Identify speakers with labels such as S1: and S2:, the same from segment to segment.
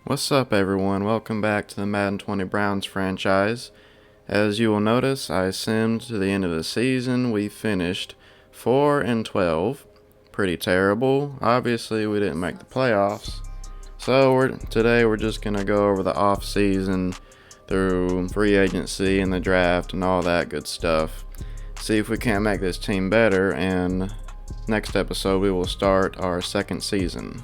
S1: What's up, everyone? Welcome back to the Madden 20 Browns franchise. As you will notice, I simmed to the end of the season. We finished 4-12. Pretty terrible. Obviously, we didn't make the playoffs. So today we're just going to go over the off-season through free agency and the draft and all that good stuff. See if we can't make this team better, and next episode we will start our second season.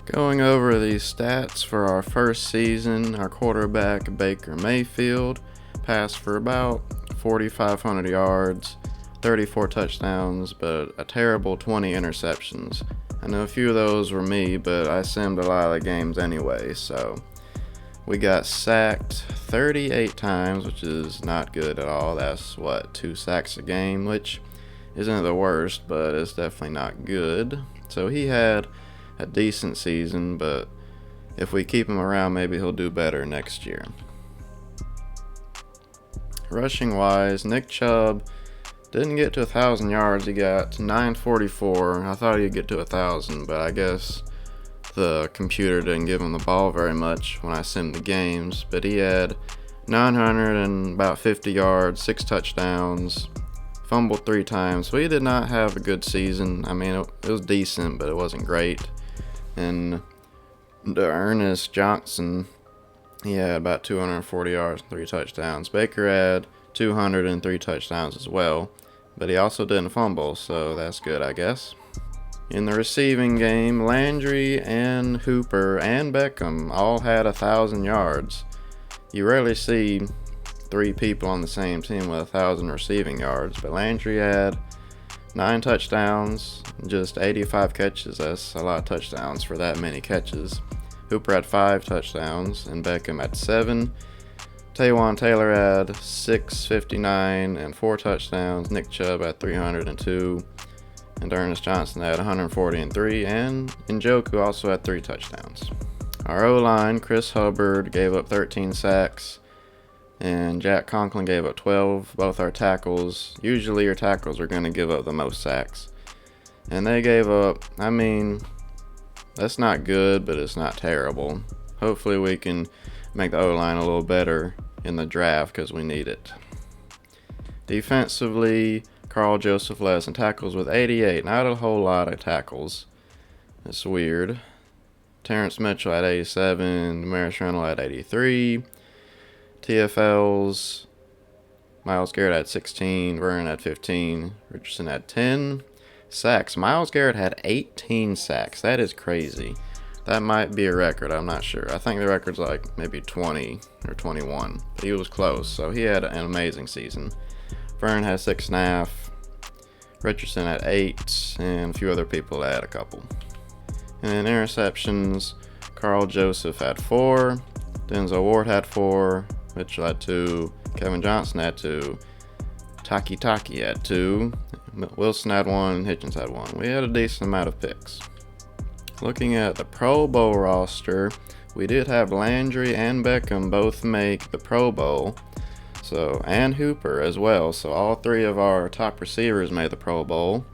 S1: Going over the stats for our first season, our quarterback Baker Mayfield passed for about 4,500 yards, 34 touchdowns, but a terrible 20 interceptions. I know a few of those were me, but I simmed a lot of the games anyway, so we got sacked 38 times, which is not good at all. That's 2 sacks a game, which isn't the worst, but it's definitely not good. So he had a decent season, but if we keep him around, maybe he'll do better next year. Rushing wise, Nick Chubb didn't get to 1,000 yards. He got to 944. I thought he'd get to 1,000, but I guess the computer didn't give him the ball very much when I simmed the games. But he had 950 yards, 6 touchdowns, fumbled 3 times, so he did not have a good season. I mean, it was decent, but it wasn't great. And Ernest Johnson, he had about 240 yards and 3 touchdowns. Baker had 203 touchdowns as well, but he also didn't fumble, so that's good, I guess. In the receiving game, Landry and Hooper and Beckham all had 1,000 yards. You rarely see 3 people on the same team with 1,000 receiving yards, but Landry had 9 touchdowns, just 85 catches. That's a lot of touchdowns for that many catches. Hooper had 5 touchdowns, and Beckham had 7. Taywan Taylor had 659 and 4 touchdowns. Nick Chubb had 302, and Ernest Johnson had 140 and 3, and Njoku also had 3 touchdowns. Our O-line, Chris Hubbard, gave up 13 sacks, and Jack Conklin gave up 12. Both our tackles, usually your tackles are going to give up the most sacks, and they gave up, I mean, that's not good, but it's not terrible. Hopefully we can make the O-line a little better in the draft because we need it. Defensively, Carl Joseph led us in tackles with 88. Not a whole lot of tackles. It's weird. Terrence Mitchell had 87. Damaris Randall had 83. TFLs, Myles Garrett had 16. Vernon had 15. Richardson had 10. Sacks. Myles Garrett had 18 sacks. That is crazy. That might be a record. I'm not sure. I think the record's like maybe 20 or 21. But he was close, so he had an amazing season. Vernon had 6.5. Richardson had 8, and a few other people had a couple. And interceptions, Carl Joseph had 4, Denzel Ward had 4, Mitchell had 2, Kevin Johnson had 2, Taki had 2, Wilson had 1, Hitchens had 1. We had a decent amount of picks. Looking at the Pro Bowl roster, we did have Landry and Beckham both make the Pro Bowl. So, and Hooper as well. So all 3 of our top receivers made the Pro Bowl.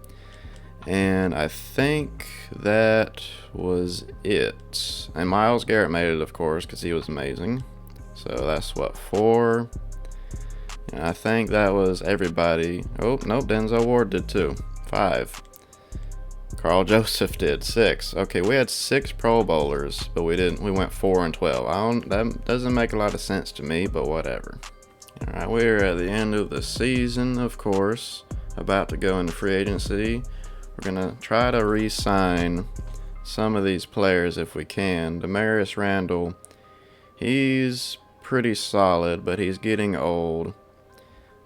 S1: And I think that was it. And Myles Garrett made it, of course, because he was amazing. So that's 4. And I think that was everybody. Oh, nope, Denzel Ward did too. 5. Carl Joseph did 6. Okay, we had 6 Pro Bowlers, but we didn't. We went 4-12. That doesn't make a lot of sense to me, but whatever. Alright, we're at the end of the season, of course, about to go into free agency. We're going to try to re-sign some of these players if we can. Damaris Randall, he's pretty solid, but he's getting old.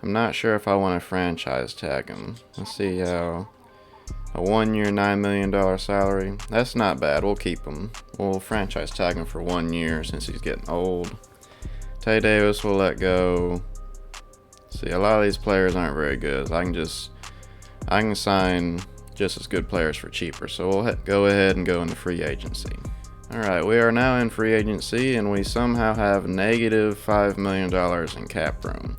S1: I'm not sure if I want to franchise tag him. Let's see how a 1-year, $9 million salary. That's not bad. We'll keep him. We'll franchise tag him for 1 year since he's getting old. Tay Davis will let go. See, a lot of these players aren't very good. I can sign just as good players for cheaper. So we'll go ahead and go into free agency. Alright, we are now in free agency, and we somehow have negative $5 million in cap room.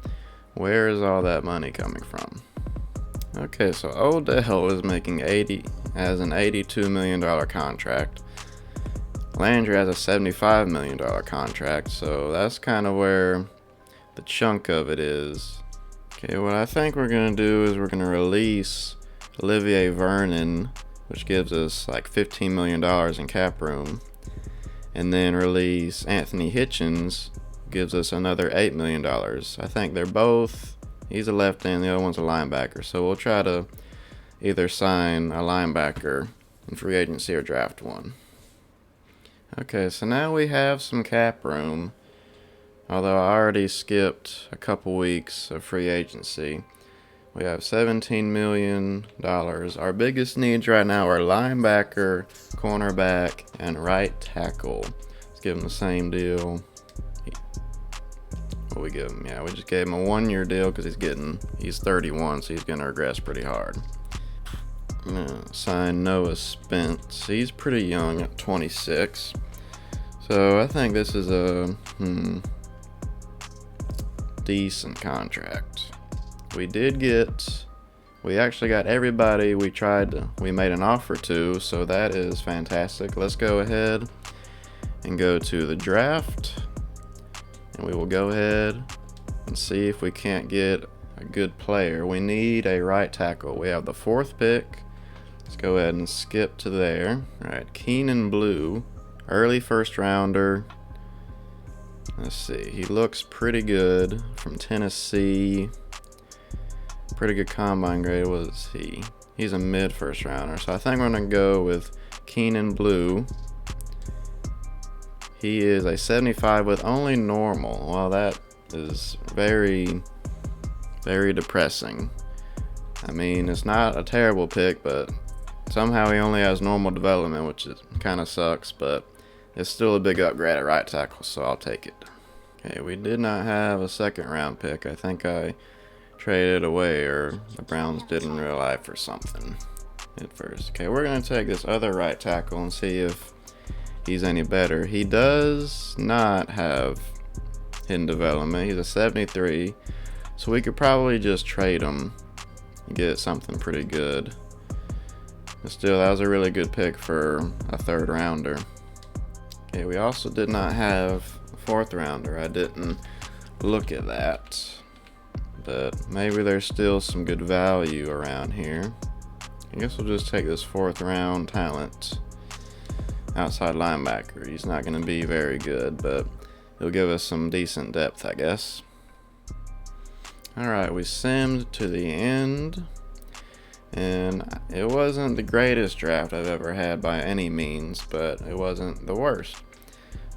S1: Where is all that money coming from? Okay, so Odell is making has an $82 million contract. Landry has a $75 million contract, so that's kind of where the chunk of it is. Okay, what I think we're going to do is we're going to release Olivier Vernon, which gives us like $15 million in cap room. And then release Anthony Hitchens, gives us another $8 million. I think they're both, he's a left end, the other one's a linebacker. So we'll try to either sign a linebacker in free agency or draft one. Okay, so now we have some cap room. Although I already skipped a couple weeks of free agency. We have $17 million. Our biggest needs right now are linebacker, cornerback, and right tackle. Let's give him the same deal. What we give him? Yeah, we just gave him a 1-year deal because he's 31, so he's going to regress pretty hard. I'm going to sign Noah Spence. He's pretty young at 26. So I think this is a decent contract. We actually got everybody we made an offer to, so that is fantastic. Let's go ahead and go to the draft, and we will go ahead and see if we can't get a good player. We need a right tackle. We have the 4th pick. Let's go ahead and skip to there. All right, Keenan Blue, early 1st rounder. Let's see, he looks pretty good, from Tennessee. Pretty good combine grade. What is he? He's a mid 1st rounder. So I think we're going to go with Keenan Blue. He is a 75 with only normal. Well, that is very, very depressing. I mean, it's not a terrible pick, but somehow he only has normal development, which kind of sucks, but it's still a big upgrade at right tackle, so I'll take it. Okay, we did not have a 2nd round pick. I think I traded away, or the Browns did in real life or something at first. Okay, we're going to take this other right tackle and see if he's any better. He does not have hidden development. He's a 73, so we could probably just trade him and get something pretty good. But still, that was a really good pick for a 3rd rounder. Okay, we also did not have a 4th rounder. I didn't look at that, but maybe there's still some good value around here. I guess we'll just take this 4th round talent, outside linebacker. He's not going to be very good, but he'll give us some decent depth, I guess. Alright, we simmed to the end, and it wasn't the greatest draft I've ever had by any means, but it wasn't the worst.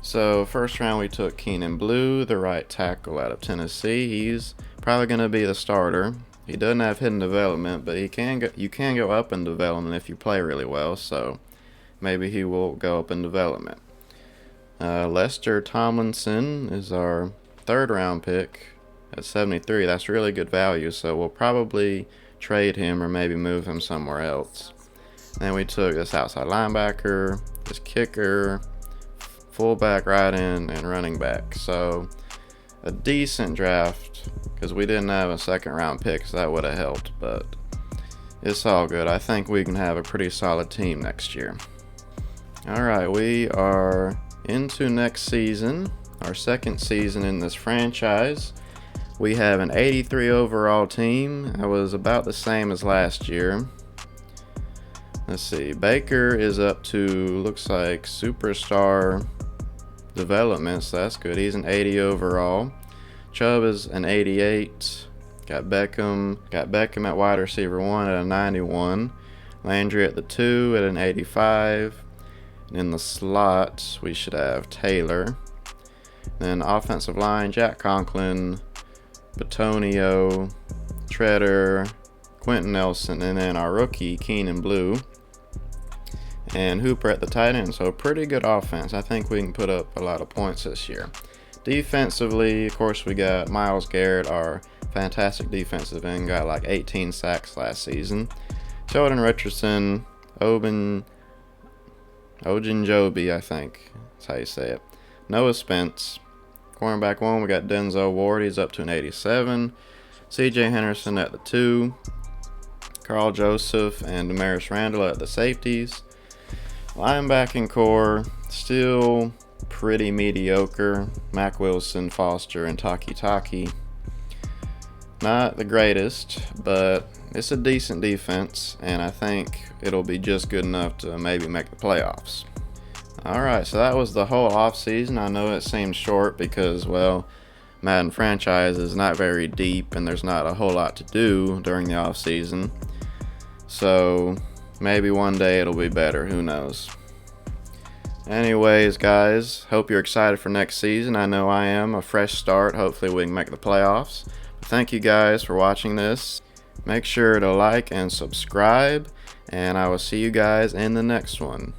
S1: So 1st round we took Keenan Blue, the right tackle out of Tennessee. He's probably going to be the starter. He doesn't have hidden development, but you can go up in development if you play really well, so maybe he will go up in development. Lester Tomlinson is our 3rd round pick at 73. That's really good value, so we'll probably trade him or maybe move him somewhere else. Then we took this outside linebacker, this kicker, fullback, right end, and running back. So a decent draft, because we didn't have a 2nd round pick, so that would have helped, but it's all good. I think we can have a pretty solid team next year. Alright, we are into next season, our 2nd season in this franchise. We have an 83 overall team. That was about the same as last year. Let's see, Baker is up to, looks like, superstar development, so that's good. He's an 80 overall. Chubb is an 88. Got Beckham at wide receiver 1 at a 91. Landry at the 2 at an 85. And in the slot, we should have Taylor. Then offensive line, Jack Conklin, Batonio, Treader, Quentin Nelson, and then our rookie, Keenan Blue, and Hooper at the tight end. So pretty good offense. I think we can put up a lot of points this year. Defensively, of course, we got Myles Garrett, our fantastic defensive end, got like 18 sacks last season. Sheldon Richardson, Ogunjobi, I think that's how you say it. Noah Spence. Cornerback 1, we got Denzel Ward. He's up to an 87. C.J. Henderson at the 2. Carl Joseph and Damaris Randall at the safeties. Linebacking core, Still pretty mediocre. Mac Wilson, Foster, and Taki. Not the greatest, but it's a decent defense, and I think it'll be just good enough to maybe make the playoffs. Alright, so that was the whole offseason. I know it seems short because, well, Madden franchise is not very deep and there's not a whole lot to do during the offseason. So maybe one day it'll be better, who knows. Anyways, guys, hope you're excited for next season. I know I am. A fresh start. Hopefully we can make the playoffs. Thank you guys for watching this. Make sure to like and subscribe, and I will see you guys in the next one.